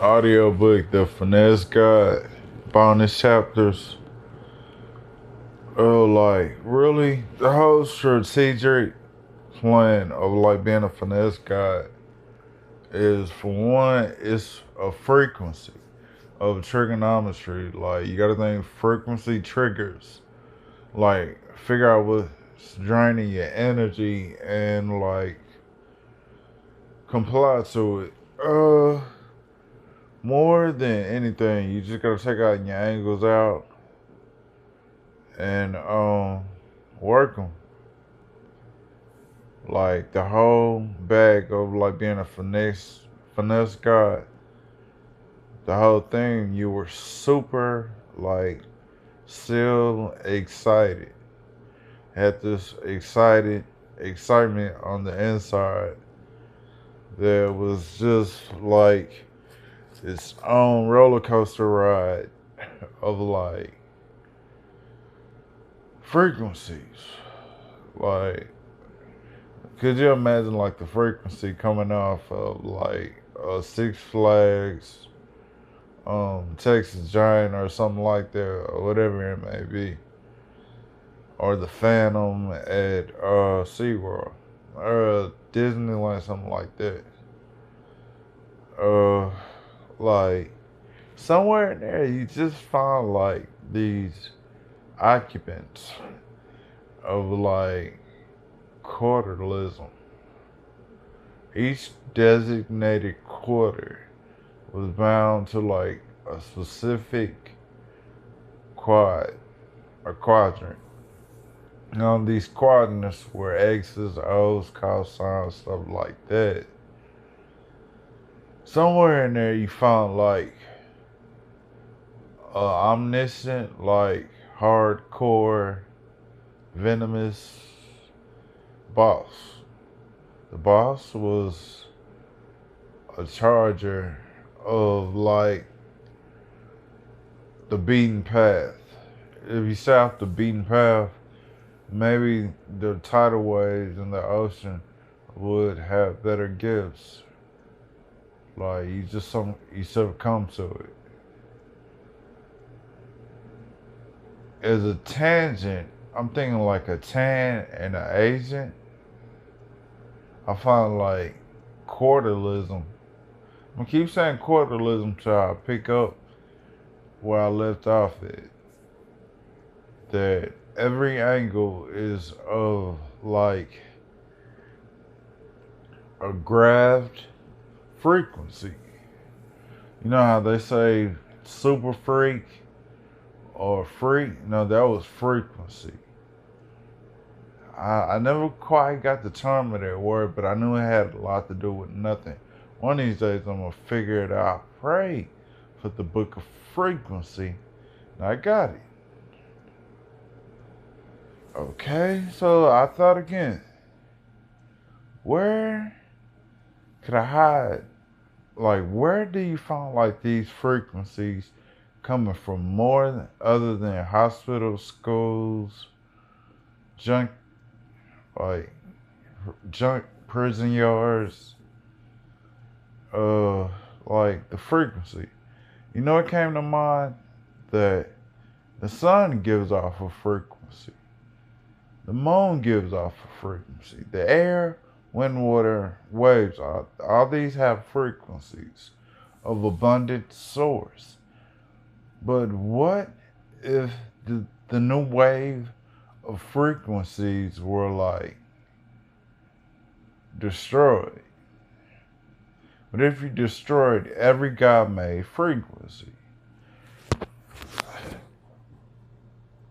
audiobook, The Finesse Guide, bonus chapters. Like really, the whole strategic plan of like being a finesse guy is, for one, it's a frequency of trigonometry. Like you gotta think frequency triggers. Like figure out what's draining your energy and like comply to it. More than anything, you just gotta take out your angles out and work them. Like the whole bag of like being a finesse guy, the whole thing, you were super like still excited. Had this excitement on the inside that was just like its own roller coaster ride of like frequencies. Like, could you imagine like the frequency coming off of like Six Flags, Texas Giant or something like that, or whatever it may be, or the Phantom at SeaWorld, or Disneyland, something like that. Uh, like somewhere in there, you just find like these occupants of like quarterlism. Each designated quarter was bound to like a specific quad or quadrant. Now these quadrants were X's, O's, cosines, stuff like that. Somewhere in there you found like omniscient, like hardcore, venomous boss. The boss was a charger of like the beaten path. If you stay off the beaten path, maybe the tidal waves in the ocean would have better gifts. Like you succumb to it. As a tangent, I'm thinking like a tan and an agent. I find like quarterlism. I'm gonna keep saying quarterlism till I pick up where I left off at. That every angle is of like a graved frequency. You know how they say super freak or freak? No, that was frequency. I never quite got the term of that word, but I knew it had a lot to do with nothing. One of these days I'm gonna figure it out. Pray for the book of frequency. And I got it. Okay, so I thought again. Where could I hide? Like, where do you find like these frequencies coming from more other than hospitals, schools, junk, like junk prison yards, uh, like the frequency. You know, it came to mind that the sun gives off a frequency. The moon gives off a frequency. The air, wind, water, waves, all these have frequencies of abundant source. But what if the new wave of frequencies were like destroyed? But if you destroyed every God made frequency,